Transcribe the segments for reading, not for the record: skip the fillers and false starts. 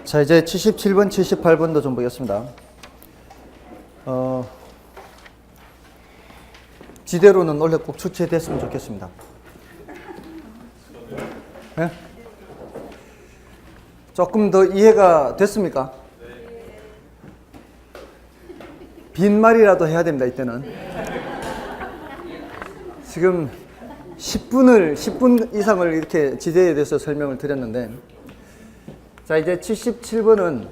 자, 이제 77번, 78번도 좀 보겠습니다. 지대로는 원래 꼭 출제됐으면 좋겠습니다. 네? 조금 더 이해가 됐습니까? 빈말이라도 해야 됩니다, 이때는. 지금 10분 이상을 이렇게 지대에 대해서 설명을 드렸는데, 자, 이제 77번은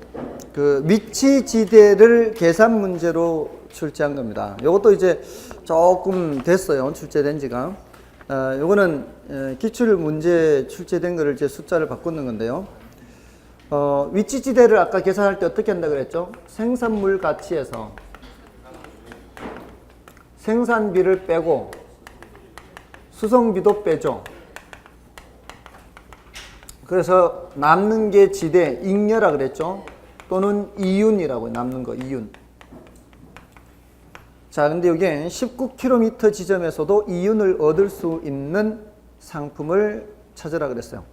그 위치 지대를 계산 문제로 출제한 겁니다. 이것도 이제 조금 됐어요, 출제된 지가. 요거는 기출 문제 출제된 거를 이제 숫자를 바꾸는 건데요. 위치 지대를 아까 계산할 때 어떻게 한다 그랬죠? 생산물 가치에서 생산비를 빼고 수송비도 빼죠. 그래서 남는 게 지대, 잉여라 그랬죠. 또는 이윤이라고 남는 거, 이윤. 자, 근데 여기에 19km 지점에서도 이윤을 얻을 수 있는 상품을 찾으라 그랬어요.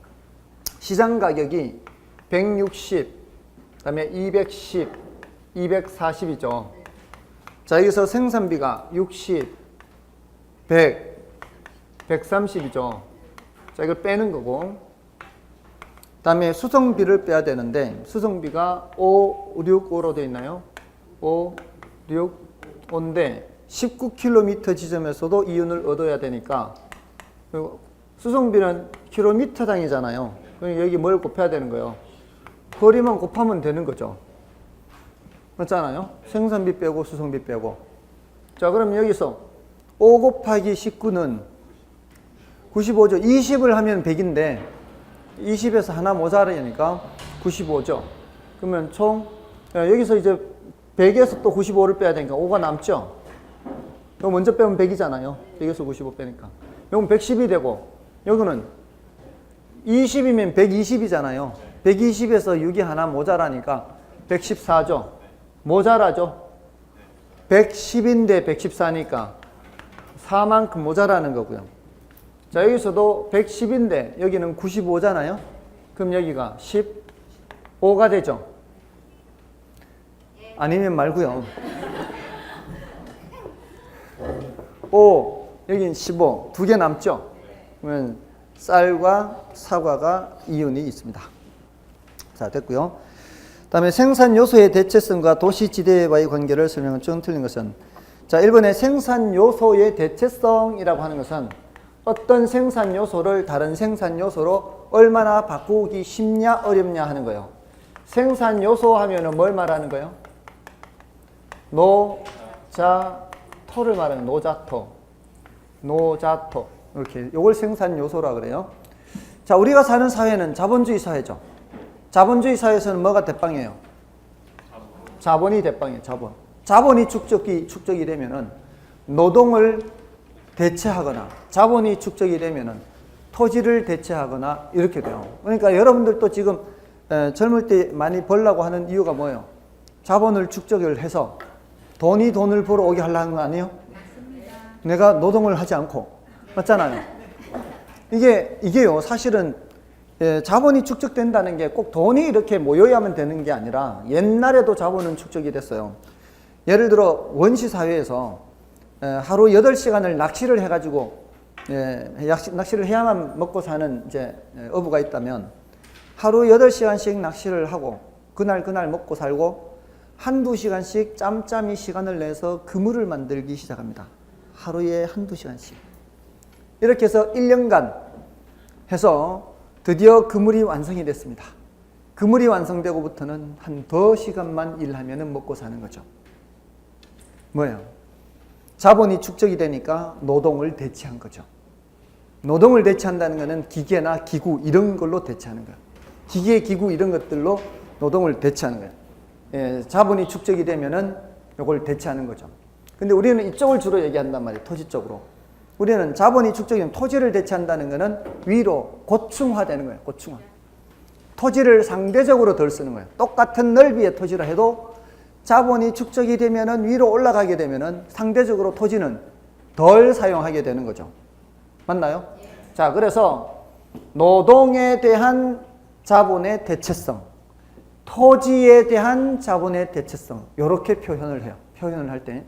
시장 가격이 160, 그다음에 210, 240이죠. 자, 여기서 생산비가 60, 100, 130이죠. 자, 이걸 빼는 거고. 그다음에 수송비를 빼야 되는데 수송비가 565로 되어 있나요? 565인데 19km 지점에서도 이윤을 얻어야 되니까 수송비는 킬로미터당이잖아요. 그럼 여기 뭘 곱해야 되는 거예요? 거리만 곱하면 되는 거죠. 맞잖아요? 생산비 빼고 수송비 빼고. 자, 그럼 여기서 5 곱하기 19는 95죠. 20을 하면 100인데 20에서 하나 모자라니까 95죠. 그러면 총 여기서 이제 100에서 또 95를 빼야 되니까 5가 남죠. 이거 먼저 빼면 100이잖아요. 100에서 95 빼니까. 이건 110이 되고 여기는 20이면 120이잖아요. 120에서 6이 하나 모자라니까 114죠. 모자라죠. 110인데 114니까 4만큼 모자라는 거고요. 자, 여기서도 110인데 여기는 95잖아요. 그럼 여기가 15가 되죠. 아니면 말고요. 5, 여긴 15, 두 개 남죠. 그러면 쌀과 사과가 이윤이 있습니다. 자, 됐고요. 다음에 생산 요소의 대체성과 도시 지대와의 관계를 설명은 좀 틀린 것은, 자, 1번에 생산 요소의 대체성이라고 하는 것은 어떤 생산 요소를 다른 생산 요소로 얼마나 바꾸기 쉽냐 어렵냐 하는 거예요. 생산 요소 하면은 뭘 말하는 거예요? 노자토를 말하는 노자토. 노자토. 이렇게 요걸 생산 요소라 그래요. 자, 우리가 사는 사회는 자본주의 사회죠. 자본주의 사회에서는 뭐가 대빵이에요? 자본이 대빵이에요. 자본이 축적이 되면은 노동을 대체하거나 자본이 축적이 되면은 토지를 대체하거나 이렇게 돼요. 그러니까 여러분들도 지금 젊을 때 많이 벌려고 하는 이유가 뭐예요? 자본을 축적을 해서 돈을 벌어 오게 하려는 거 아니에요? 맞습니다. 내가 노동을 하지 않고. 맞잖아요. 이게요, 사실은 자본이 축적된다는 게 꼭 돈이 이렇게 모여야만 되는 게 아니라 옛날에도 자본은 축적이 됐어요. 예를 들어 원시 사회에서 하루 8시간을 낚시를 해가지고 낚시를 해야만 먹고 사는 이제 어부가 있다면 하루 8시간씩 낚시를 하고 그날 먹고 살고 한두 시간씩 짬짬이 시간을 내서 그물을 만들기 시작합니다. 하루에 한두 시간씩. 이렇게 해서 1년간 해서 드디어 그물이 완성이 됐습니다. 그물이 완성되고부터는 한 더 시간만 일하면 먹고 사는 거죠. 뭐예요? 자본이 축적이 되니까 노동을 대체한 거죠. 노동을 대체한다는 것은 기계나 기구 이런 걸로 대체하는 거예요. 기계, 기구 이런 것들로 노동을 대체하는 거예요. 자본이 축적이 되면은 이걸 대체하는 거죠. 근데 우리는 이쪽을 주로 얘기한단 말이에요. 토지 쪽으로. 우리는 자본이 축적이 되면 토지를 대체한다는 것은 위로 고층화되는 거예요. 고층화. 토지를 상대적으로 덜 쓰는 거예요. 똑같은 넓이의 토지라 해도 자본이 축적이 되면은 위로 올라가게 되면은 상대적으로 토지는 덜 사용하게 되는 거죠. 맞나요? 자, 그래서 노동에 대한 자본의 대체성. 토지에 대한 자본의 대체성 이렇게 표현을 해요. 표현을 할 때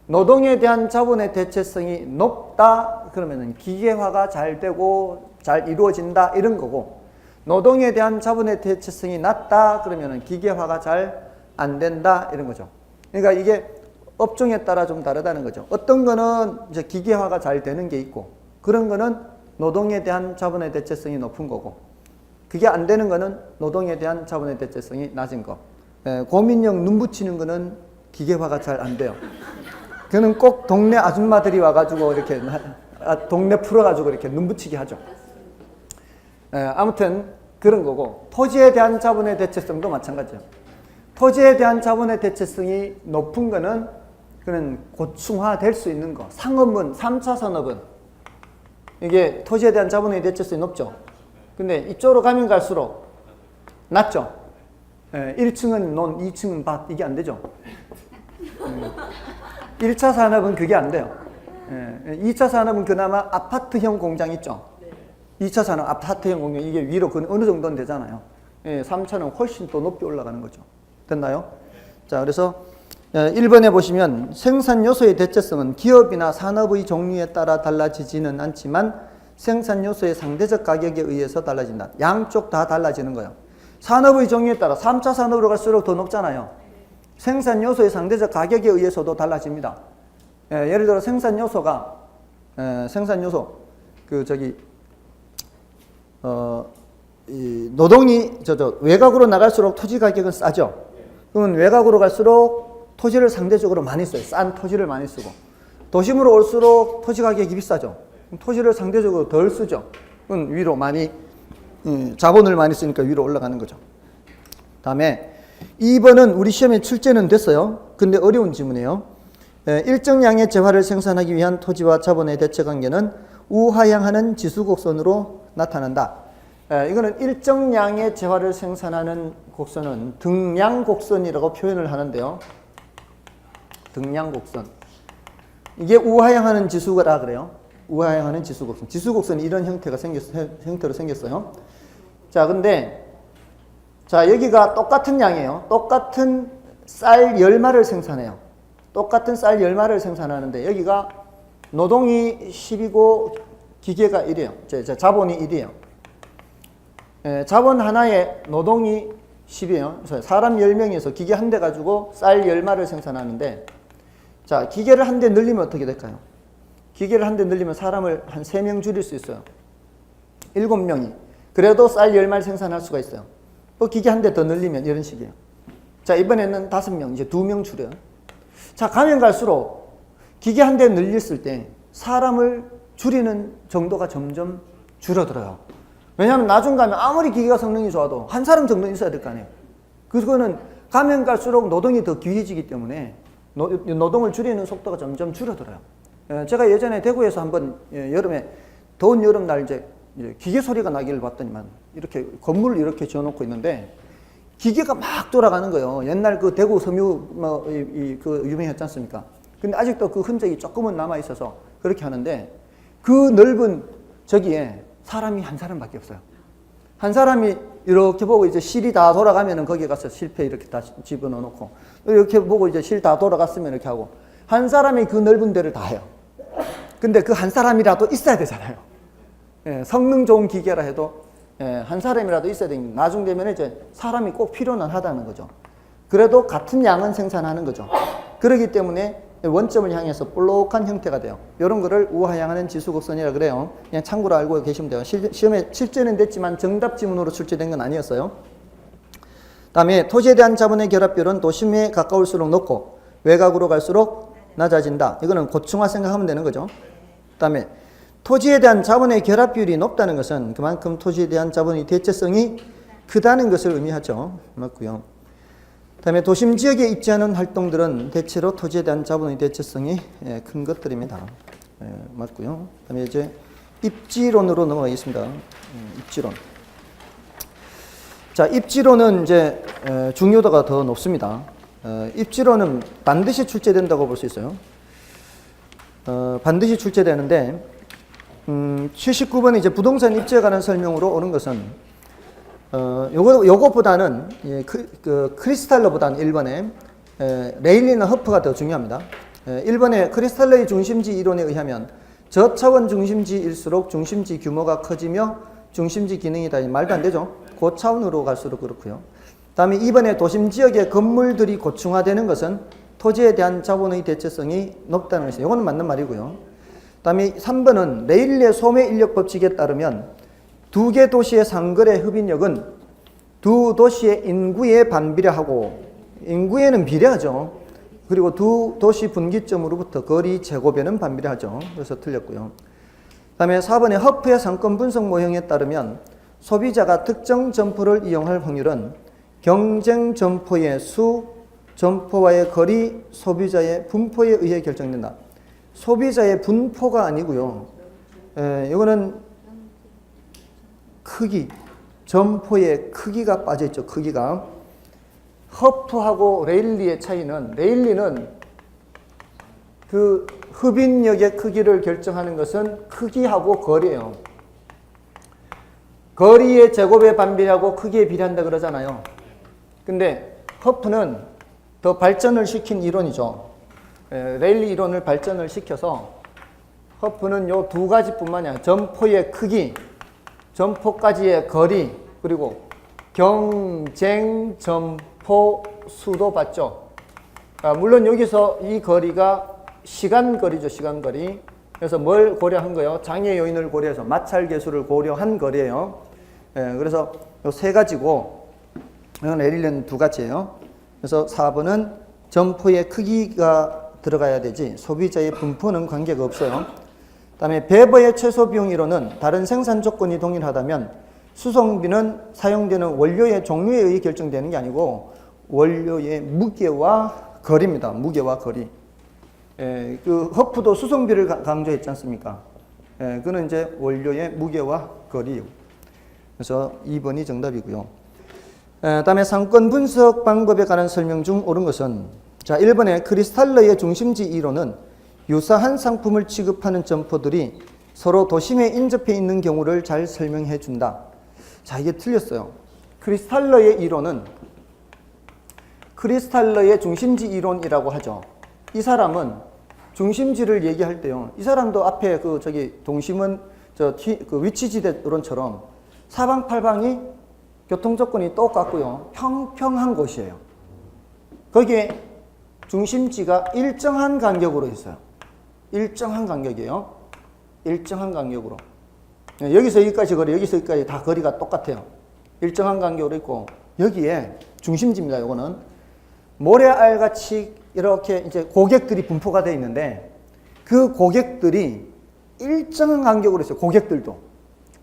노동에 대한 자본의 대체성이 높다 그러면은 기계화가 잘 되고 잘 이루어진다 이런 거고, 노동에 대한 자본의 대체성이 낮다 그러면은 기계화가 잘 안 된다 이런 거죠. 그러니까 이게 업종에 따라 좀 다르다는 거죠. 어떤 거는 이제 기계화가 잘 되는 게 있고, 그런 거는 노동에 대한 자본의 대체성이 높은 거고, 그게 안 되는 거는 노동에 대한 자본의 대체성이 낮은 거. 고민형 눈 붙이는 거는 기계화가 잘 안 돼요. 그는 꼭 동네 아줌마들이 와가지고 이렇게 동네 풀어가지고 이렇게 눈 붙이게 하죠. 아무튼 그런 거고, 토지에 대한 자본의 대체성도 마찬가지예요. 토지에 대한 자본의 대체성이 높은 거는 그는 고층화 될 수 있는 거. 상업은, 3차 산업은 이게 토지에 대한 자본의 대체성이 높죠. 근데 이쪽으로 가면 갈수록 낮죠. 1층은 논, 2층은 밭, 이게 안 되죠. 1차 산업은 그게 안 돼요. 2차 산업은 그나마 아파트형 공장 있죠. 2차 산업 아파트형 공장, 이게 위로 어느 정도는 되잖아요. 3차는 훨씬 더 높이 올라가는 거죠. 됐나요? 자, 그래서 1번에 보시면 생산 요소의 대체성은 기업이나 산업의 종류에 따라 달라지지는 않지만 생산 요소의 상대적 가격에 의해서 달라진다. 양쪽 다 달라지는 거예요. 산업의 종류에 따라 3차 산업으로 갈수록 더 높잖아요. 생산 요소의 상대적 가격에 의해서도 달라집니다. 예를 들어 생산 요소가 이 노동이 외곽으로 나갈수록 토지 가격은 싸죠. 그러면 외곽으로 갈수록 토지를 상대적으로 많이 써요. 싼 토지를 많이 쓰고, 도심으로 올수록 토지 가격이 비싸죠. 토지를 상대적으로 덜 쓰죠. 그건 위로 많이 자본을 많이 쓰니까 위로 올라가는 거죠. 다음에 2번은 우리 시험에 출제는 됐어요. 근데 어려운 지문이에요. 일정량의 재화를 생산하기 위한 토지와 자본의 대체 관계는 우하향하는 지수곡선으로 나타난다. 이거는 일정량의 재화를 생산하는 곡선은 등량곡선이라고 표현을 하는데요. 등량곡선. 이게 우하향하는 지수라 그래요. 우하향하는 지수곡선. 지수곡선이 이런 형태로 생겼어요. 자, 근데 자, 여기가 똑같은 양이에요. 똑같은 쌀 10마를 생산해요. 똑같은 쌀 10마를 생산하는데 여기가 노동이 10이고 기계가 1이에요. 자본이 1이에요. 자본 하나에 노동이 10이에요. 그래서 사람 10명에서 기계 한 대 가지고 쌀 10마를 생산하는데, 자, 기계를 한 대 늘리면 어떻게 될까요? 기계를 한 대 늘리면 사람을 한 3명 줄일 수 있어요. 7명이. 그래도 쌀 10말 생산할 수가 있어요. 또 기계 한 대 더 늘리면 이런 식이에요. 자, 이번에는 5명, 이제 2명 줄여요. 자, 가면 갈수록 기계 한 대 늘렸을 때 사람을 줄이는 정도가 점점 줄어들어요. 왜냐하면 나중 가면 아무리 기계가 성능이 좋아도 한 사람 정도는 있어야 될 거 아니에요. 그거는 가면 갈수록 노동이 더 귀해지기 때문에 노동을 줄이는 속도가 점점 줄어들어요. 제가 예전에 대구에서 한번 여름에 더운 여름날 이제 기계 소리가 나기를 봤더니만 이렇게 건물을 이렇게 지어놓고 있는데 기계가 막 돌아가는 거예요. 옛날 그 대구 섬유 그 유명했지 않습니까? 근데 아직도 그 흔적이 조금은 남아 있어서 그렇게 하는데, 그 넓은 저기에 사람이 한 사람밖에 없어요. 한 사람이 이렇게 보고 이제 실이 다 돌아가면은 거기에 가서 실패 이렇게 다 집어넣어 놓고, 이렇게 보고 이제 실 다 돌아갔으면 이렇게 하고, 한 사람이 그 넓은 데를 다 해요. 근데 그 한 사람이라도 있어야 되잖아요. 성능 좋은 기계라 해도 한 사람이라도 있어야 됩니다. 나중 되면 이제 사람이 꼭 필요는 하다는 거죠. 그래도 같은 양은 생산하는 거죠. 그렇기 때문에 원점을 향해서 볼록한 형태가 돼요. 이런 거를 우하향하는 지수곡선이라 그래요. 그냥 참고로 알고 계시면 돼요. 시험에 출제는 됐지만 정답 지문으로 출제된 건 아니었어요. 다음에 토지에 대한 자본의 결합비율은 도심에 가까울수록 높고 외곽으로 갈수록 낮아진다. 이거는 고층화 생각하면 되는 거죠. 다음에 토지에 대한 자본의 결합비율이 높다는 것은 그만큼 토지에 대한 자본의 대체성이 크다는 것을 의미하죠. 맞고요. 다음에 도심 지역에 입지하는 활동들은 대체로 토지에 대한 자본의 대체성이 큰 것들입니다. 맞고요. 다음에 이제 입지론으로 넘어가겠습니다. 입지론. 자, 입지론은 이제 중요도가 더 높습니다. 입지론은 반드시 출제된다고 볼 수 있어요. 반드시 출제되는데 79번에 이제 부동산 입지에 관한 설명으로 오는 것은 요거보다는 크리스탈러보다는 1번에 레일리나 허프가 더 중요합니다. 1번에 크리스탈러의 중심지 이론에 의하면 저차원 중심지일수록 중심지 규모가 커지며 중심지 기능이 다 말도 안 되죠. 고차원으로 갈수록 그렇고요. 다음에 2번에 도심 지역의 건물들이 고층화되는 것은 토지에 대한 자본의 대체성이 높다는 것이에요. 이거는 맞는 말이고요. 다음에 3번은 레일리의 소매 인력 법칙에 따르면 두 개 도시의 상거래 흡인력은 두 도시의 인구에 반비례하고, 인구에는 비례하죠. 그리고 두 도시 분기점으로부터 거리 제곱에는 반비례하죠. 그래서 틀렸고요. 그 다음에 4번에 허프의 상권 분석 모형에 따르면 소비자가 특정 점포를 이용할 확률은 경쟁 점포의 수, 점포와의 거리, 소비자의 분포에 의해 결정된다. 소비자의 분포가 아니고요. 이거는 크기, 점포의 크기가 빠져있죠. 크기가. 허프하고 레일리의 차이는, 레일리는 그 흡인력의 크기를 결정하는 것은 크기하고 거리예요. 거리의 제곱에 반비례하고 크기에 비례한다 그러잖아요. 근데 허프는 더 발전을 시킨 이론이죠. 레일리 이론을 발전을 시켜서 허프는 요 두 가지뿐만이 아니라 점포의 크기, 점포까지의 거리, 그리고 경쟁 점포 수도 봤죠. 물론 여기서 이 거리가 시간거리죠. 시간거리. 그래서 뭘 고려한 거예요? 장애 요인을 고려해서 마찰 계수를 고려한 거리예요. 그래서 요 세 가지고, 이건 레일리는 두 가지예요. 그래서 4번은 점포의 크기가 들어가야 되지 소비자의 분포는 관계가 없어요. 그 다음에 배버의 최소 비용 이론은 다른 생산 조건이 동일하다면 수송비는 사용되는 원료의 종류에 의해 결정되는 게 아니고 원료의 무게와 거리입니다. 무게와 거리. 그 허프도 수송비를 강조했지 않습니까? 그는 이제 원료의 무게와 거리요. 그래서 2번이 정답이고요. 다음에 상권 분석 방법에 관한 설명 중 옳은 것은, 자, 1번에 크리스탈러의 중심지 이론은 유사한 상품을 취급하는 점포들이 서로 도심에 인접해 있는 경우를 잘 설명해 준다. 자, 이게 틀렸어요. 크리스탈러의 이론은 크리스탈러의 중심지 이론이라고 하죠. 이 사람은 중심지를 얘기할 때요. 이 사람도 앞에 동심은 그 위치지대론처럼 사방팔방이 교통조건이 똑같고요. 평평한 곳이에요. 거기에 중심지가 일정한 간격으로 있어요. 일정한 간격이에요. 일정한 간격으로. 여기서 여기까지 거리, 여기서 여기까지 다 거리가 똑같아요. 일정한 간격으로 있고, 여기에 중심지입니다. 요거는 모래알같이 이렇게 이제 고객들이 분포가 되어 있는데, 그 고객들이 일정한 간격으로 있어요. 고객들도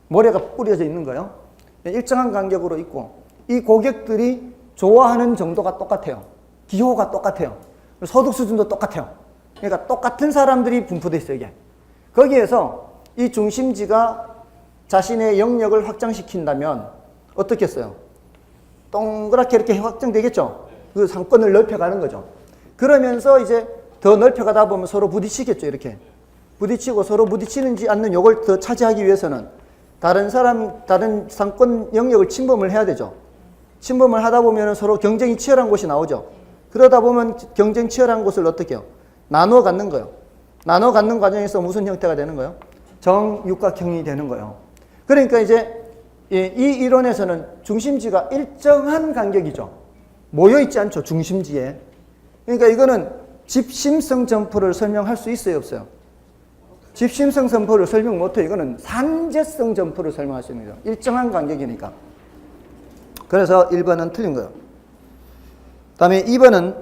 모래가 뿌려져 있는 거예요. 일정한 간격으로 있고, 이 고객들이 좋아하는 정도가 똑같아요. 기호가 똑같아요. 소득 수준도 똑같아요. 그러니까 똑같은 사람들이 분포되어 있어요. 이게 거기에서 이 중심지가 자신의 영역을 확장시킨다면 어떻겠어요? 동그랗게 이렇게 확장되겠죠. 그 상권을 넓혀가는 거죠. 그러면서 이제 더 넓혀가다 보면 서로 부딪히겠죠. 이렇게 부딪히고, 서로 부딪히는지 않는 요걸 더 차지하기 위해서는 다른 상권 영역을 침범을 해야 되죠. 침범을 하다 보면 서로 경쟁이 치열한 곳이 나오죠. 그러다 보면 경쟁 치열한 곳을 어떻게 해요? 나눠 갖는 거예요. 나눠 갖는 과정에서 무슨 형태가 되는 거예요? 정육각형이 되는 거예요. 그러니까 이제 이 이론에서는 중심지가 일정한 간격이죠. 모여있지 않죠. 중심지에. 그러니까 이거는 집심성 점포를 설명할 수 있어요, 없어요? 집심성 점포를 설명 못해요. 이거는 산재성 점포를 설명할 수 있는 거죠. 일정한 간격이니까. 그래서 1번은 틀린 거예요. 다음에 2번은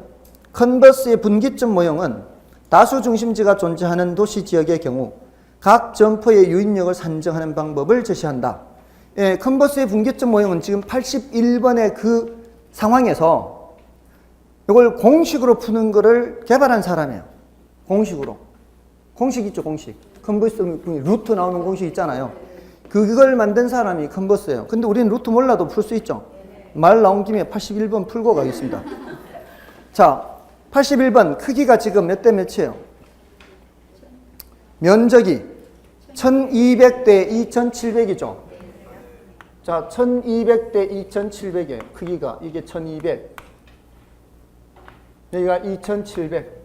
컨버스의 분기점 모형은 다수 중심지가 존재하는 도시 지역의 경우 각 점포의 유인력을 산정하는 방법을 제시한다. 예, 컨버스의 분기점 모형은 지금 81번의 그 상황에서 이걸 공식으로 푸는 거를 개발한 사람이에요. 공식으로. 공식 있죠, 공식. 컨버스 루트 나오는 공식 있잖아요. 그걸 만든 사람이 컨버스예요. 근데 우리는 루트 몰라도 풀 수 있죠. 말 나온 김에 81번 풀고 가겠습니다. 자, 81번 크기가 지금 몇 대 몇이에요? 면적이 1200대 2700이죠. 자, 1200대 2700이에요. 크기가 이게 1200. 여기가 2700.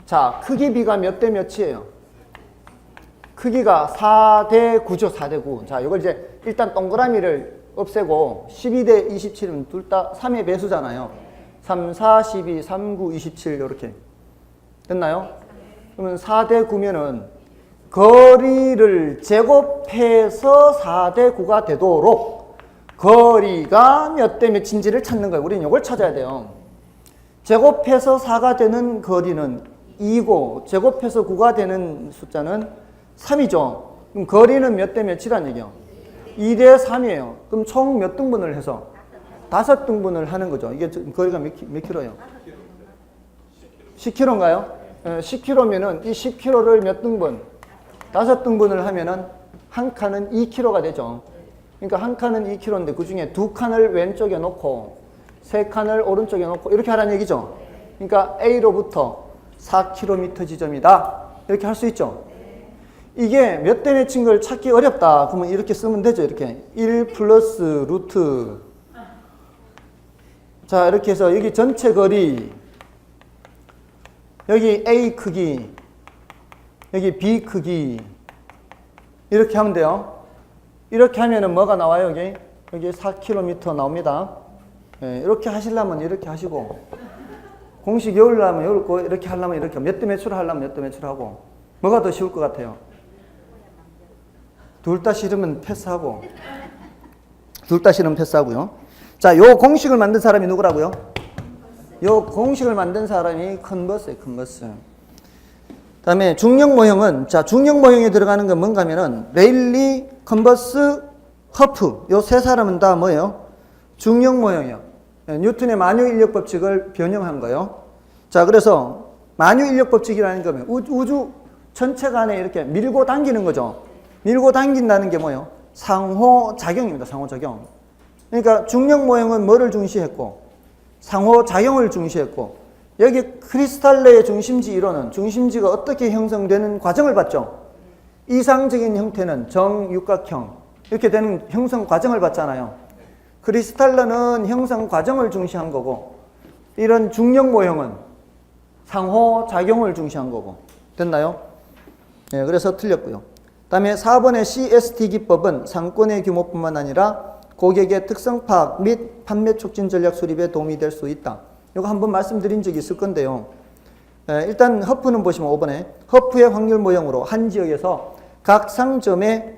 자, 크기 비가 몇 대 몇이에요? 크기가 4대 9죠. 4대 9. 자, 이걸 이제 일단 동그라미를 없애고 12대 27은 둘 다 3의 배수잖아요. 3, 4, 12, 3, 9, 27 이렇게. 됐나요? 그러면 4대 9면은 거리를 제곱해서 4대 9가 되도록 거리가 몇 대 몇인지를 찾는 거예요. 우리는 이걸 찾아야 돼요. 제곱해서 4가 되는 거리는 2고 제곱해서 9가 되는 숫자는 3이죠. 그럼 거리는 몇 대 몇이란 얘기예요? 2대 3이에요. 그럼 총 몇 등분을 해서? 5등분을 하는 거죠. 이게 거리가 몇 킬로예요? 10킬로인가요? 10킬로면은 이 10킬로를 몇 등분? 5등분을 하면은 한 칸은 2킬로가 되죠. 그러니까 한 칸은 2킬로인데 그 중에 두 칸을 왼쪽에 놓고 세 칸을 오른쪽에 놓고 이렇게 하라는 얘기죠. 그러니까 A로부터 4km 지점이다. 이렇게 할 수 있죠. 이게 몇 대 몇인 걸 찾기 어렵다. 그러면 이렇게 쓰면 되죠. 이렇게 1 플러스 루트. 자, 이렇게 해서 여기 전체 거리, 여기 A 크기, 여기 B 크기 이렇게 하면 돼요. 이렇게 하면은 뭐가 나와요? 여기 4km 나옵니다. 네, 이렇게 하시려면 이렇게 하시고 공식 외우려면 외우고 이렇게 하려면 이렇게 몇 대 몇으로 하려면 몇 대 몇으로 하고 뭐가 더 쉬울 것 같아요? 둘 다 싫으면 패스하고 둘 다 싫으면 패스하고요. 자, 요 공식을 만든 사람이 누구라고요? 요 공식을 만든 사람이 컨버스예요. 컨버스. 다음에 중력 모형은 자, 중력 모형에 들어가는 건 뭔가 하면은 레일리, 컨버스, 허프 요 세 사람은 다 뭐예요? 중력 모형이요. 뉴턴의 만유 인력 법칙을 변형한 거예요. 자, 그래서 만유 인력 법칙이라는 거면 우주 전체가 안에 이렇게 밀고 당기는 거죠. 밀고 당긴다는 게 뭐예요? 상호작용입니다. 상호작용. 그러니까 중력 모형은 뭐를 중시했고 상호작용을 중시했고 여기 크리스탈 내의 중심지 이론은 중심지가 어떻게 형성되는 과정을 봤죠. 이상적인 형태는 정육각형 이렇게 되는 형성 과정을 봤잖아요. 크리스탈러는 형성 과정을 중시한 거고 이런 중력 모형은 상호작용을 중시한 거고. 됐나요? 네, 그래서 틀렸고요. 다음에 4번의 CST 기법은 상권의 규모뿐만 아니라 고객의 특성 파악 및 판매 촉진 전략 수립에 도움이 될 수 있다. 이거 한번 말씀드린 적이 있을 건데요. 일단 허프는 보시면 5번에 허프의 확률 모형으로 한 지역에서 각 상점의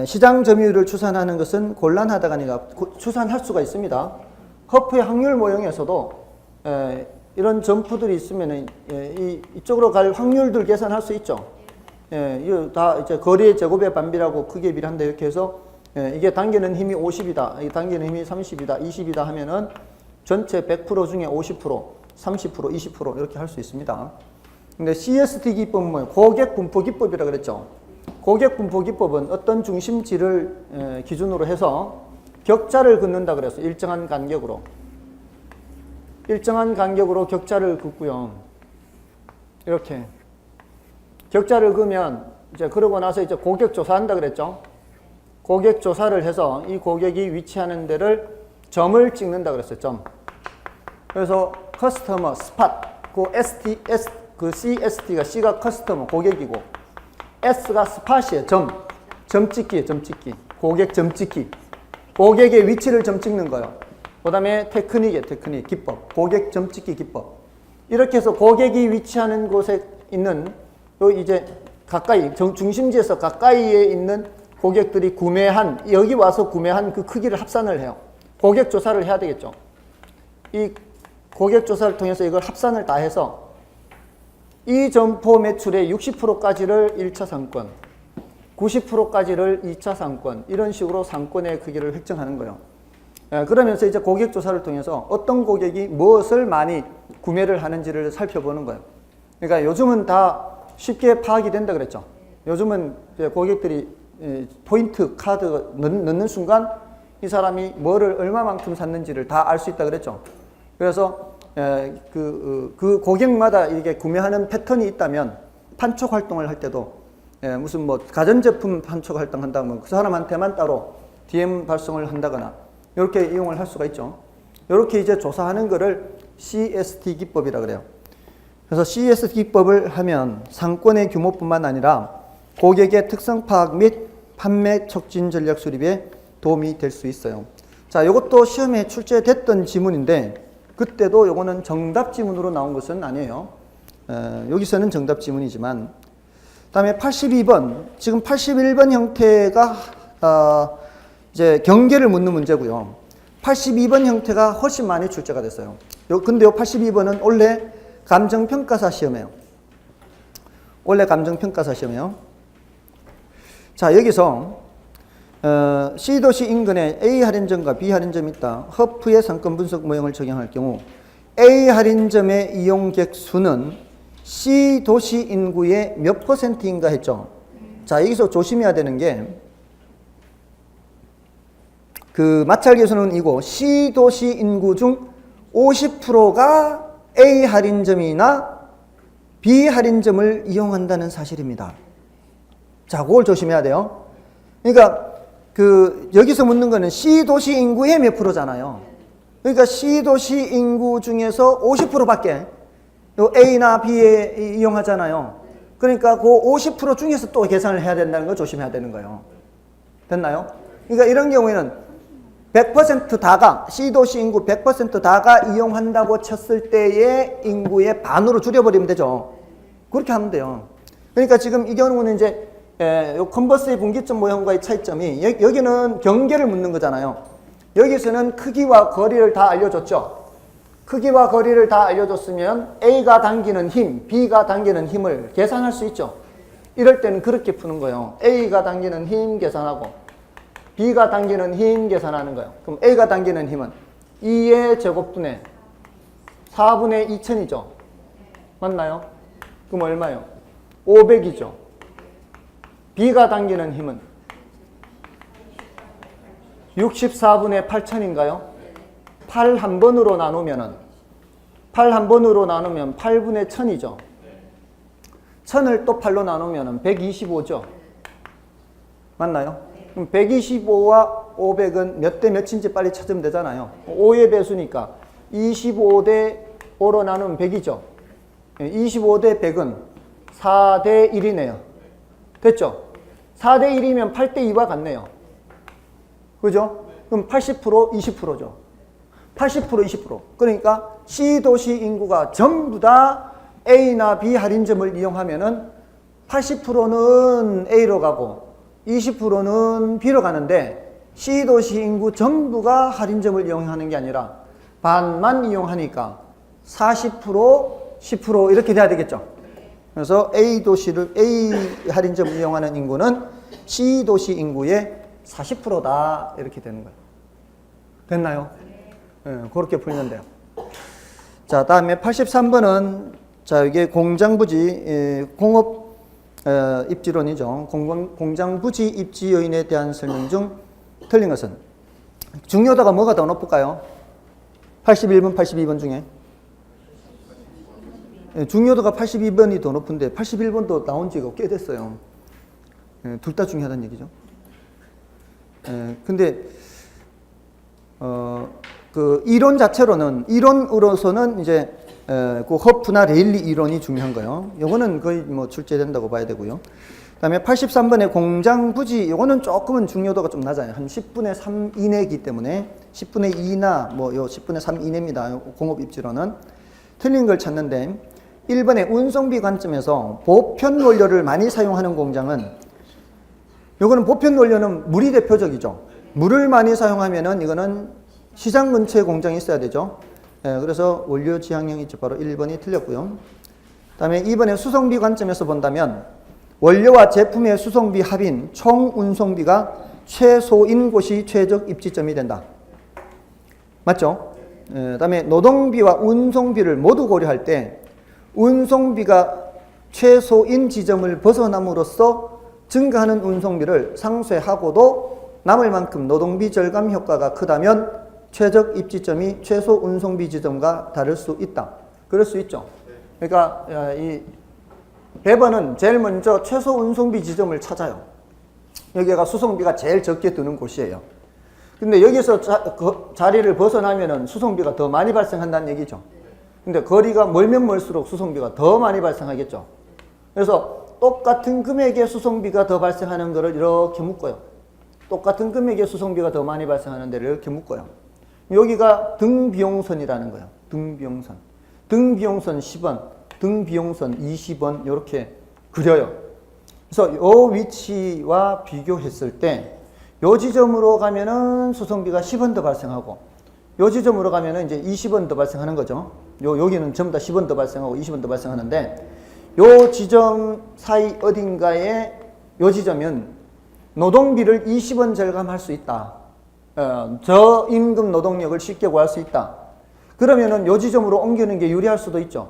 시장 점유율을 추산하는 것은 곤란하다가 아니라 추산할 수가 있습니다. 허프의 확률 모형에서도 이런 점프들이 있으면 이쪽으로 갈 확률들 계산할 수 있죠. 이거 다 이제 거리의 제곱의 반비라고 크기에 비례한다 이렇게 해서 이게 당기는 힘이 50이다, 이 당기는 힘이 30이다, 20이다 하면은 전체 100% 중에 50%, 30%, 20% 이렇게 할 수 있습니다. 근데 CST 기법은 뭐예요? 고객 분포 기법이라 그랬죠. 고객 분포 기법은 어떤 중심지를 기준으로 해서 격자를 긋는다 그래서 일정한 간격으로 격자를 긋고요. 이렇게 격자를 그으면 이제 그러고 나서 이제 고객 조사한다 그랬죠. 고객 조사를 해서 이 고객이 위치하는 데를 점을 찍는다 그랬어요. 점. 그래서 커스터머 스팟 그 CST가 C가 커스터머 고객이고 S가 스팟이에요. 점 찍기예요. 점 찍기. 고객 점 찍기. 고객의 위치를 점 찍는 거예요. 그 다음에 테크닉 기법. 고객 점 찍기 기법. 이렇게 해서 고객이 위치하는 곳에 있는 요 이제 가까이 중심지에서 가까이에 있는 고객들이 여기 와서 구매한 그 크기를 합산을 해요. 고객 조사를 해야 되겠죠. 이 고객 조사를 통해서 이걸 합산을 다 해서 이 점포 매출의 60%까지를 1차 상권, 90%까지를 2차 상권, 이런 식으로 상권의 크기를 획정하는 거예요. 그러면서 이제 고객 조사를 통해서 어떤 고객이 무엇을 많이 구매를 하는지를 살펴보는 거예요. 그러니까 요즘은 다 쉽게 파악이 된다 그랬죠. 요즘은 이제 고객들이 포인트 카드 넣는 순간 이 사람이 뭐를 얼마만큼 샀는지를 다 알 수 있다 그랬죠. 그래서 그 고객마다 이게 구매하는 패턴이 있다면 판촉 활동을 할 때도 무슨 뭐 가전제품 판촉 활동한다면 그 사람한테만 따로 DM 발송을 한다거나 이렇게 이용을 할 수가 있죠. 이렇게 이제 조사하는 거를 CST 기법이라 그래요. 그래서 CST 기법을 하면 상권의 규모뿐만 아니라 고객의 특성 파악 및 판매 촉진 전략 수립에 도움이 될 수 있어요. 자, 이것도 시험에 출제됐던 지문인데 그때도 이거는 정답 지문으로 나온 것은 아니에요. 여기서는 정답 지문이지만 다음에 82번, 지금 81번 형태가 이제 경계를 묻는 문제고요. 82번 형태가 훨씬 많이 출제가 됐어요. 근데 요 82번은 원래 감정평가사 시험이에요. 원래 감정평가사 시험이에요. 자, 여기서 C도시 인근에 A 할인점과 B 할인점이 있다. 허프의 상권 분석 모형을 적용할 경우 A 할인점의 이용객 수는 C도시 인구의 몇 %인가 했죠. 자, 여기서 조심해야 되는 게 그 마찰 계수는 이고 C도시 인구 중 50%가 A 할인점이나 B 할인점을 이용한다는 사실입니다. 자, 그걸 조심해야 돼요. 그러니까 여기서 묻는 거는 C도시 인구의 몇 프로잖아요. 그러니까 C도시 인구 중에서 50%밖에 A나 B에 이용하잖아요. 그러니까 그 50% 중에서 또 계산을 해야 된다는 거 조심해야 되는 거예요. 됐나요? 그러니까 이런 경우에는 100% 다가, C도시 인구 100% 다가 이용한다고 쳤을 때의 인구의 반으로 줄여버리면 되죠. 그렇게 하면 돼요. 그러니까 지금 이 경우는 이제 요 컨버스의 분기점 모형과의 차이점이 여기는 경계를 묻는 거잖아요. 여기서는 크기와 거리를 다 알려줬죠. 크기와 거리를 다 알려줬으면 A가 당기는 힘, B가 당기는 힘을 계산할 수 있죠. 이럴 때는 그렇게 푸는 거예요. A가 당기는 힘 계산하고 B가 당기는 힘 계산하는 거예요. 그럼 A가 당기는 힘은 2의 제곱분의 4분의 2000이죠. 맞나요? 그럼 얼마요? 500이죠. B가 당기는 힘은 64분의 8000인가요? 8 한 번으로 나누면 8분의 1000이죠. 1000을 또 8로 나누면 125죠. 맞나요? 그럼 125와 500은 몇 대 몇인지 빨리 찾으면 되잖아요. 5의 배수니까 25대 5로 나누면 100이죠. 25대 100은 4대 1이네요. 됐죠? 4대 1이면 8대 2와 같네요. 그죠? 그럼 80% 20%죠. 80% 20%. 그러니까 C도시 인구가 전부 다 A나 B 할인점을 이용하면은 80%는 A로 가고 20%는 B로 가는데 C도시 인구 전부가 할인점을 이용하는 게 아니라 반만 이용하니까 40%, 10% 이렇게 돼야 되겠죠. 그래서 A 할인점을 이용하는 인구는 C도시 인구의 40%다 이렇게 되는 거예요. 됐나요? 네, 그렇게 풀면 돼요. 자, 다음에 83번은 자, 이게 공장부지 공업 입지론이죠. 공장부지 입지 요인에 대한 설명 중 틀린 것은 중요도가 뭐가 더 높을까요? 81번, 82번 중에 중요도가 82번이 더 높은데 81번도 나온 지가 꽤 됐어요. 둘 다 중요하다는 얘기죠. 근데 그 이론 자체로는 이론으로서는 이제 그 허프나 레일리 이론이 중요한 거예요. 요거는 거의 뭐 출제된다고 봐야 되고요. 그다음에 83번의 공장 부지 요거는 조금은 중요도가 좀 낮아요. 한 10분의 3 이내이기 때문에 10분의 2나 뭐 요 10분의 3 이내입니다. 공업 입지로는 틀린 걸 찾는데 1번의 운송비 관점에서 보편 원료를 많이 사용하는 공장은 요거는 보편 원료는 물이 대표적이죠. 물을 많이 사용하면은 이거는 시장 근처에 공장이 있어야 되죠. 그래서 원료 지향형 있죠. 바로 1번이 틀렸고요. 다음에 2번의 수송비 관점에서 본다면 원료와 제품의 수송비 합인 총 운송비가 최소인 곳이 최적 입지점이 된다. 맞죠? 다음에 노동비와 운송비를 모두 고려할 때 운송비가 최소인 지점을 벗어남으로써 증가하는 운송비를 상쇄하고도 남을 만큼 노동비 절감 효과가 크다면 최적 입지점이 최소 운송비 지점과 다를 수 있다. 그럴 수 있죠. 그러니까 이 배번은 제일 먼저 최소 운송비 지점을 찾아요. 여기가 수송비가 제일 적게 드는 곳이에요. 근데 여기서 자리를 벗어나면은 수송비가 더 많이 발생한다는 얘기죠. 근데 거리가 멀면 멀수록 수송비가 더 많이 발생하겠죠. 그래서 똑같은 금액의 수송비가 더 발생하는 거를 이렇게 묶어요. 똑같은 금액의 수송비가 더 많이 발생하는 데를 이렇게 묶어요. 여기가 등비용선이라는 거예요. 등비용선. 등비용선 10원, 등비용선 20원 이렇게 그려요. 그래서 이 위치와 비교했을 때 이 지점으로 가면은 수송비가 10원 더 발생하고 이 지점으로 가면은 이제 20원 더 발생하는 거죠. 여기는 전부 다 10원 더 발생하고 20원 더 발생하는데 이 지점 사이 어딘가에 이 지점은 노동비를 20원 절감할 수 있다. 저임금 노동력을 쉽게 구할 수 있다. 그러면은 이 지점으로 옮기는 게 유리할 수도 있죠.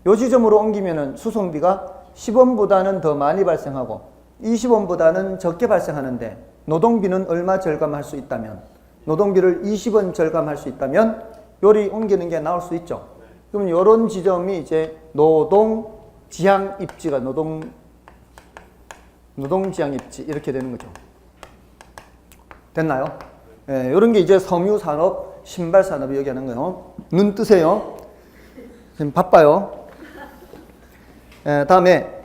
이 지점으로 옮기면은 수송비가 10원보다는 더 많이 발생하고 20원보다는 적게 발생하는데 노동비는 얼마 절감할 수 있다면 노동비를 20원 절감할 수 있다면 요리 옮기는 게 나올 수 있죠. 그러면 이런 지점이 이제 노동지향입지가 노동지향입지 이렇게 되는 거죠. 됐나요? 예, 이런 게 이제 섬유산업, 신발산업이 얘기하는 거예요. 눈 뜨세요. 지금 바빠요. 다음에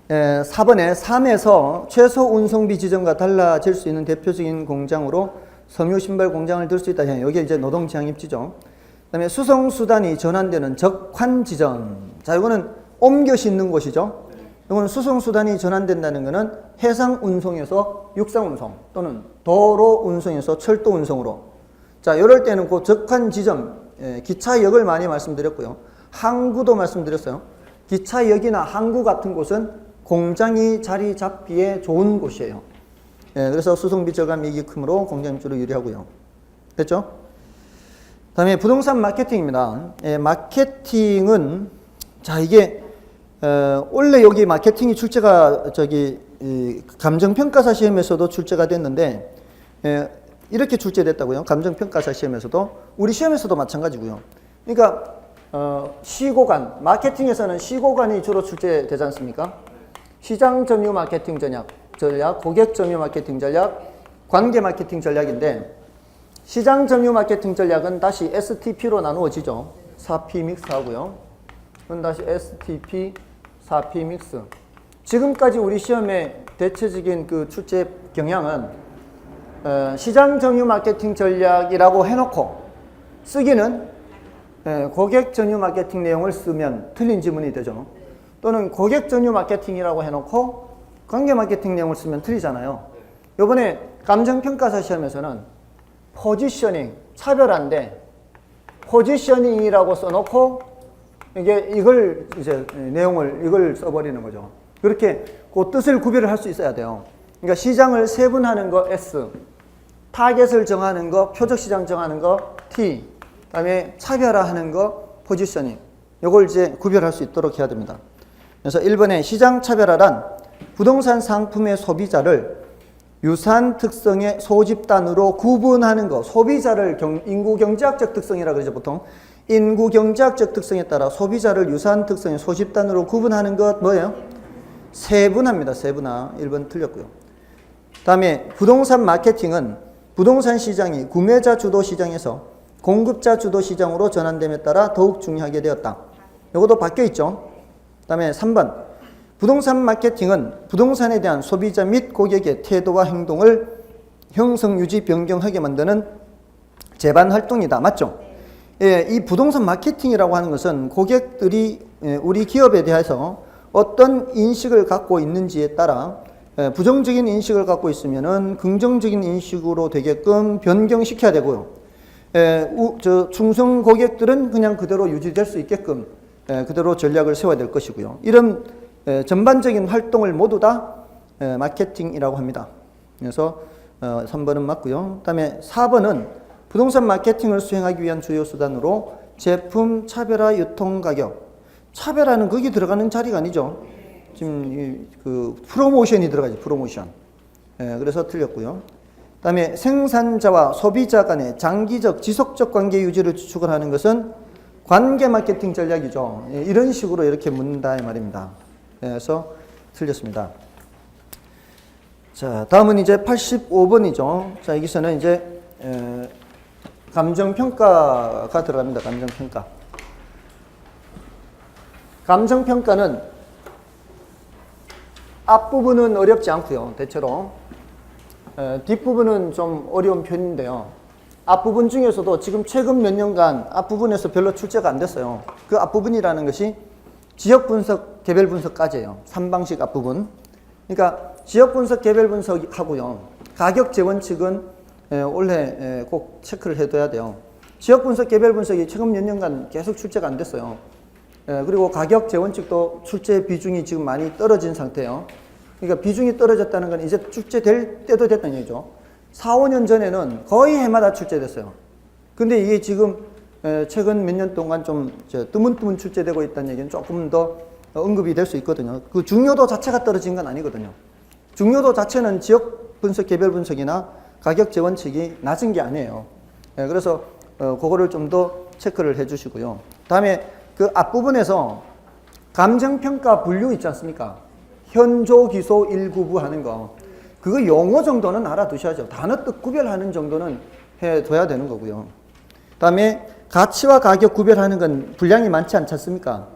4번에 3에서 최소 운송비 지점과 달라질 수 있는 대표적인 공장으로 섬유 신발 공장을 들 수 있다. 여기 이제 노동지향입지죠. 그 다음에 수송수단이 전환되는 적환 지점. 자, 이거는 옮겨 싣는 곳이죠. 이거는 수송수단이 전환된다는 것은 해상 운송에서 육상 운송 또는 도로 운송에서 철도 운송으로. 자, 이럴 때는 그 적환 지점, 기차역을 많이 말씀드렸고요. 항구도 말씀드렸어요. 기차역이나 항구 같은 곳은 공장이 자리 잡기에 좋은 곳이에요. 그래서 수송비 절감 이익이 크므로 공장 입주로 유리하고요. 됐죠? 다음에 부동산 마케팅입니다. 마케팅은 자 이게 원래 여기 마케팅이 출제가 감정평가사 시험에서도 출제가 됐는데 이렇게 출제됐다고요. 감정평가사 시험에서도 우리 시험에서도 마찬가지고요. 그러니까 시고관 마케팅에서는 시고관이 주로 출제되지 않습니까? 시장 점유 마케팅 전략, 고객 점유 마케팅 전략, 관계 마케팅 전략인데 시장 점유 마케팅 전략은 다시 STP로 나누어지죠. 4P 믹스 하고요. 그건 다시 STP 4P 믹스. 지금까지 우리 시험의 대체적인 그 출제 경향은 시장 점유 마케팅 전략이라고 해놓고 쓰기는 고객 점유 마케팅 내용을 쓰면 틀린 지문이 되죠. 또는 고객 점유 마케팅이라고 해놓고 관계 마케팅 내용을 쓰면 틀리잖아요. 이번에 감정평가사 시험에서는 포지셔닝, 차별화인데 포지셔닝이라고 써놓고 이걸 이제 내용을 이걸 써버리는 거죠. 그렇게 그 뜻을 구별을 할 수 있어야 돼요. 그러니까 시장을 세분하는 거 S, 타겟을 정하는 거, 표적시장 정하는 거 T, 그다음에 차별화하는 거 포지셔닝. 이걸 이제 구별할 수 있도록 해야 됩니다. 그래서 1번에 시장 차별화란 부동산 상품의 소비자를 유사한 특성의 소집단으로 구분하는 거. 소비자를 인구 경제학적 특성이라 그러죠. 보통 인구 경제학적 특성에 따라 소비자를 유사한 특성의 소집단으로 구분하는 것 뭐예요? 세분화입니다. 세분화. 1번 틀렸고요. 다음에 부동산 마케팅은 부동산 시장이 구매자 주도 시장에서 공급자 주도 시장으로 전환됨에 따라 더욱 중요하게 되었다. 이것도 바뀌어 있죠. 다음에 3번 부동산 마케팅은 부동산에 대한 소비자 및 고객의 태도와 행동을 형성, 유지, 변경하게 만드는 제반 활동이다. 맞죠? 예, 이 부동산 마케팅이라고 하는 것은 고객들이 우리 기업에 대해서 어떤 인식을 갖고 있는지에 따라 부정적인 인식을 갖고 있으면은 긍정적인 인식으로 되게끔 변경시켜야 되고요. 충성 고객들은 그냥 그대로 유지될 수 있게끔 그대로 전략을 세워야 될 것이고요. 이런 전반적인 활동을 모두 다 마케팅이라고 합니다. 그래서 3번은 맞고요. 그 다음에 4번은 부동산 마케팅을 수행하기 위한 주요 수단으로 제품 차별화 유통 가격. 차별화는 거기 들어가는 자리가 아니죠. 지금 그 프로모션이 들어가죠. 프로모션. 그래서 틀렸고요. 그 다음에 생산자와 소비자 간의 장기적 지속적 관계 유지를 추구하는 것은 관계 마케팅 전략이죠. 이런 식으로 이렇게 묻는다 이 말입니다. 해서 틀렸습니다. 자, 다음은 이제 85번이죠. 자, 여기서는 이제 감정평가가 들어갑니다. 감정평가. 감정평가는 앞부분은 어렵지 않고요. 대체로 뒷부분은 좀 어려운 편인데요. 앞부분 중에서도 지금 최근 몇 년간 앞부분에서 별로 출제가 안 됐어요. 그 앞부분이라는 것이 지역 분석, 개별 분석까지예요. 3방식 앞부분. 그러니까 지역 분석, 개별 분석하고요. 가격 재원칙은 올해 꼭 체크를 해둬야 돼요. 지역 분석, 개별 분석이 최근 몇 년간 계속 출제가 안 됐어요. 그리고 가격 재원칙도 출제 비중이 지금 많이 떨어진 상태예요. 그러니까 비중이 떨어졌다는 건 이제 출제될 때도 됐다는 얘기죠. 4, 5년 전에는 거의 해마다 출제됐어요. 근데 이게 지금 최근 몇 년 동안 좀 뜨문뜨문 출제되고 있다는 얘기는 조금 더 언급이 될 수 있거든요. 그 중요도 자체가 떨어진 건 아니거든요. 중요도 자체는 지역 분석, 개별 분석이나 가격 재원칙이 낮은 게 아니에요. 그래서 그거를 좀 더 체크를 해 주시고요. 다음에 그 앞부분에서 감정평가 분류 있지 않습니까? 현조, 기소, 일구부 하는 거. 그거 용어 정도는 알아두셔야죠. 단어 뜻 구별하는 정도는 해둬야 되는 거고요. 다음에 가치와 가격 구별하는 건 분량이 많지 않지 않습니까?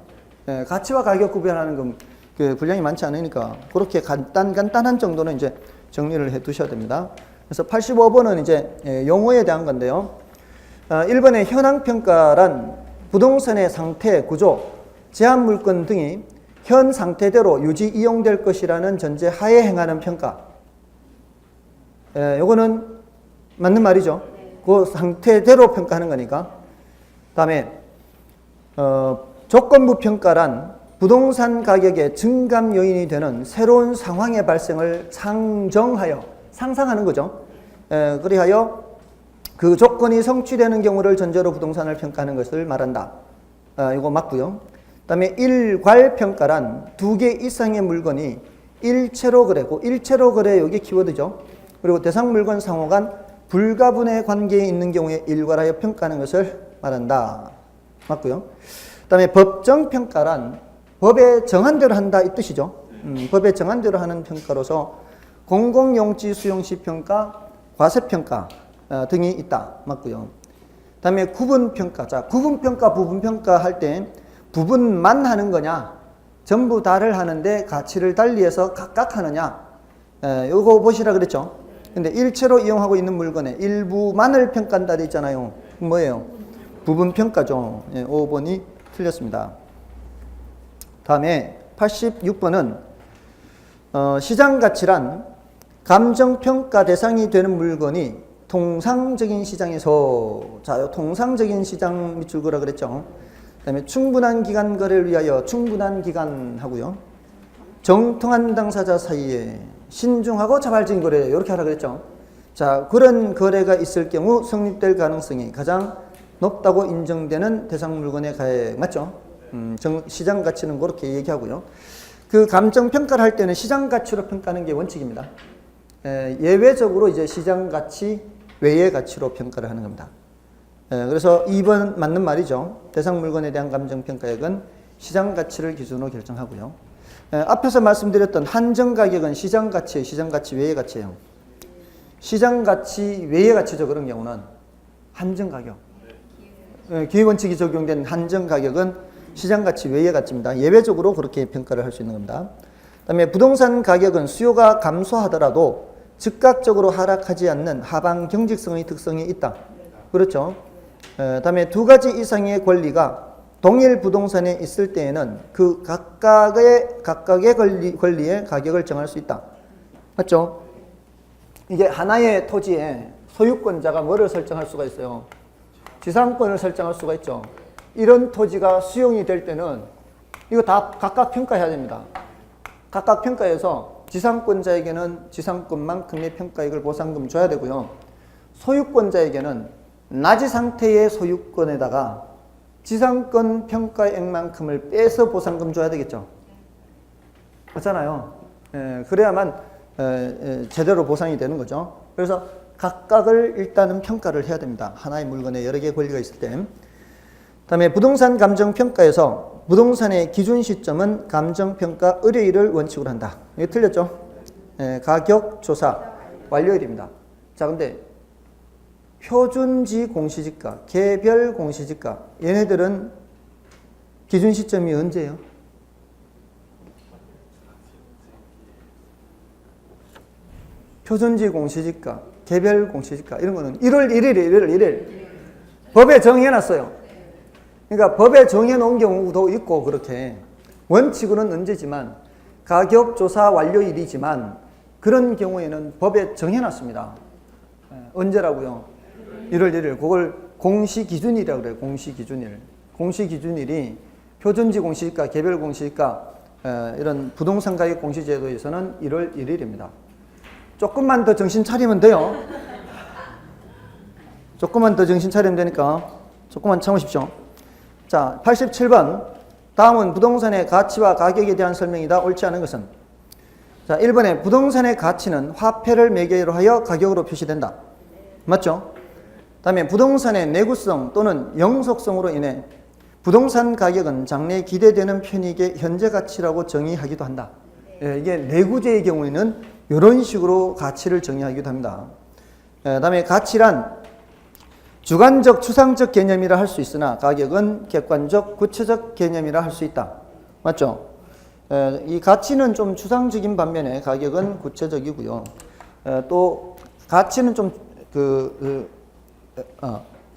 가치와 가격 구별하는 건 그 분량이 많지 않으니까 그렇게 간단한 정도는 이제 정리를 해 두셔야 됩니다. 그래서 85번은 이제 용어에 대한 건데요. 1번의 현황평가란 부동산의 상태, 구조, 제한 물건 등이 현 상태대로 유지 이용될 것이라는 전제 하에 행하는 평가. 요거는 맞는 말이죠. 그 상태대로 평가하는 거니까. 다음에 조건부 평가란 부동산 가격의 증감 요인이 되는 새로운 상황의 발생을 상정하여 상상하는 거죠. 그리하여 그 조건이 성취되는 경우를 전제로 부동산을 평가하는 것을 말한다. 이거 맞고요. 그다음에 일괄평가란 두 개 이상의 물건이 일체로 거래고, 일체로 거래 여기 키워드죠. 그리고 대상 물건 상호 간 불가분의 관계에 있는 경우에 일괄하여 평가하는 것을 말한다. 맞고요. 그다음에 법정평가란 법에 정한 대로 한다 이 뜻이죠. 법에 정한 대로 하는 평가로서 공공용지 수용시 평가, 과세평가 등이 있다. 맞고요. 다음에 구분평가. 자, 구분평가, 부분평가 할 때 부분만 하는 거냐, 전부 다를 하는데 가치를 달리해서 각각 하느냐, 요거 보시라 그랬죠. 근데 일체로 이용하고 있는 물건의 일부만을 평가한다 돼 있잖아요. 뭐예요? 부분평가죠. 5번이 틀렸습니다. 다음에 86번은 시장가치란 감정평가 대상이 되는 물건이 통상적인 시장에서, 자, 통상적인 시장 밑줄 그라 그랬죠. 그 다음에 충분한 기간 거래를 위하여 충분한 기간 하고요. 정통한 당사자 사이에 신중하고 자발적인 거래, 이렇게 하라 그랬죠. 자, 그런 거래가 있을 경우 성립될 가능성이 가장 높다고 인정되는 대상 물건의 가액, 맞죠? 시장 가치는 그렇게 얘기하고요. 그 감정 평가를 할 때는 시장 가치로 평가하는 게 원칙입니다. 예외적으로 이제 시장 가치 외의 가치로 평가를 하는 겁니다. 그래서 2번 맞는 말이죠. 대상 물건에 대한 감정 평가액은 시장 가치를 기준으로 결정하고요. 앞에서 말씀드렸던 한정 가격은 시장 가치예요. 시장 가치 외의 가치예요. 시장 가치 외의 가치죠. 그런 경우는 한정 가격. 기회 원칙이 적용된 한정 가격은 시장 가치 외의 가치입니다. 예외적으로 그렇게 평가를 할 수 있는 겁니다. 그다음에 부동산 가격은 수요가 감소하더라도 즉각적으로 하락하지 않는 하방 경직성의 특성이 있다. 그렇죠. 그다음에 두 가지 이상의 권리가 동일 부동산에 있을 때에는 그 각각의 권리의 가격을 정할 수 있다. 맞죠? 이게 하나의 토지에 소유권자가 뭐를 설정할 수가 있어요? 지상권을 설정할 수가 있죠. 이런 토지가 수용이 될 때는 이거 다 각각 평가해야 됩니다. 각각 평가해서 지상권자에게는 지상권만큼의 평가액을 보상금 줘야 되고요. 소유권자에게는 나지 상태의 소유권에다가 지상권 평가액만큼을 빼서 보상금 줘야 되겠죠. 그렇잖아요. 그래야만 제대로 보상이 되는 거죠. 그래서 각각을 일단은 평가를 해야 됩니다. 하나의 물건에 여러 개의 권리가 있을 때. 다음에 부동산 감정 평가에서 부동산의 기준 시점은 감정평가 의뢰일을 원칙으로 한다. 이게 틀렸죠? 가격 조사 완료일입니다. 자, 근데 표준지 공시지가, 개별 공시지가 얘네들은 기준 시점이 언제예요? 표준지 공시지가, 개별 공시지가 이런 거는 1월 1일이에요. 1월 1일. 법에 정해놨어요. 그러니까 법에 정해놓은 경우도 있고 그렇게 원칙으로는 언제지만 가격조사 완료일이지만 그런 경우에는 법에 정해놨습니다. 언제라고요? 1월 1일. 그걸 공시기준일이라고 그래요. 공시기준일. 공시기준일이 표준지 공시지가, 개별 공시지가 이런 부동산 가격 공시제도에서는 1월 1일입니다. 조금만 더 정신 차리면 돼요. 조금만 더 정신 차리면 되니까 조금만 참으십시오. 자, 87번. 다음은 부동산의 가치와 가격에 대한 설명이다. 옳지 않은 것은? 자, 1번에 부동산의 가치는 화폐를 매개로 하여 가격으로 표시된다. 맞죠? 다음에 부동산의 내구성 또는 영속성으로 인해 부동산 가격은 장래에 기대되는 편익의 현재 가치라고 정의하기도 한다. 이게 내구재의 경우에는 이런 식으로 가치를 정의하기도 합니다. 다음에 가치란 주관적, 추상적 개념이라 할 수 있으나 가격은 객관적, 구체적 개념이라 할 수 있다. 맞죠? 이 가치는 좀 추상적인 반면에 가격은 구체적이고요. 또 가치는 좀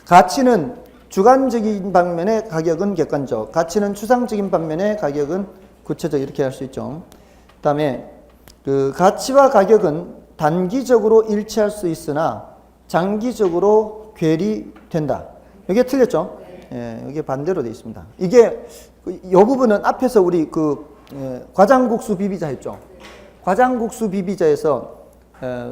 가치는 주관적인 반면에 가격은 객관적, 가치는 추상적인 반면에 가격은 구체적 이렇게 할 수 있죠. 그다음에 그 가치와 가격은 단기적으로 일치할 수 있으나 장기적으로 괴리된다. 이게 틀렸죠? 이게 반대로 되어 있습니다. 이게 이 부분은 앞에서 우리 과장국수 비비자 했죠. 과장국수 비비자에서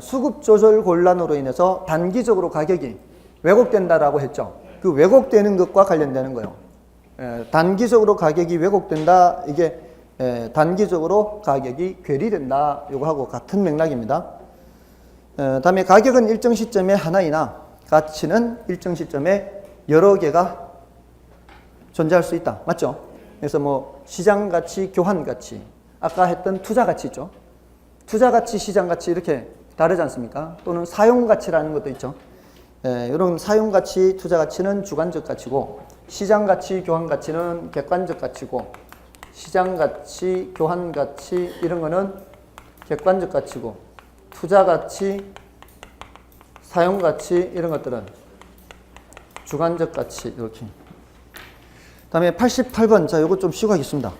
수급 조절 곤란으로 인해서 단기적으로 가격이 왜곡된다라고 했죠. 그 왜곡되는 것과 관련되는 거예요. 단기적으로 가격이 왜곡된다. 이게 단기적으로 가격이 괴리된다. 이거하고 같은 맥락입니다. 다음에 가격은 일정 시점에 하나이나 가치는 일정 시점에 여러 개가 존재할 수 있다. 맞죠? 그래서 뭐 시장가치, 교환가치, 아까 했던 투자가치 있죠. 투자가치, 시장가치 이렇게 다르지 않습니까? 또는 사용가치라는 것도 있죠. 이런 사용가치, 투자가치는 주관적 가치고 시장가치, 교환가치는 객관적 가치고 시장가치, 교환가치 이런 거는 객관적 가치고 투자가치, 사용가치 이런 것들은 주관적 가치 이렇게. 다음에 88번. 자, 요거 좀 쉬고 하겠습니다.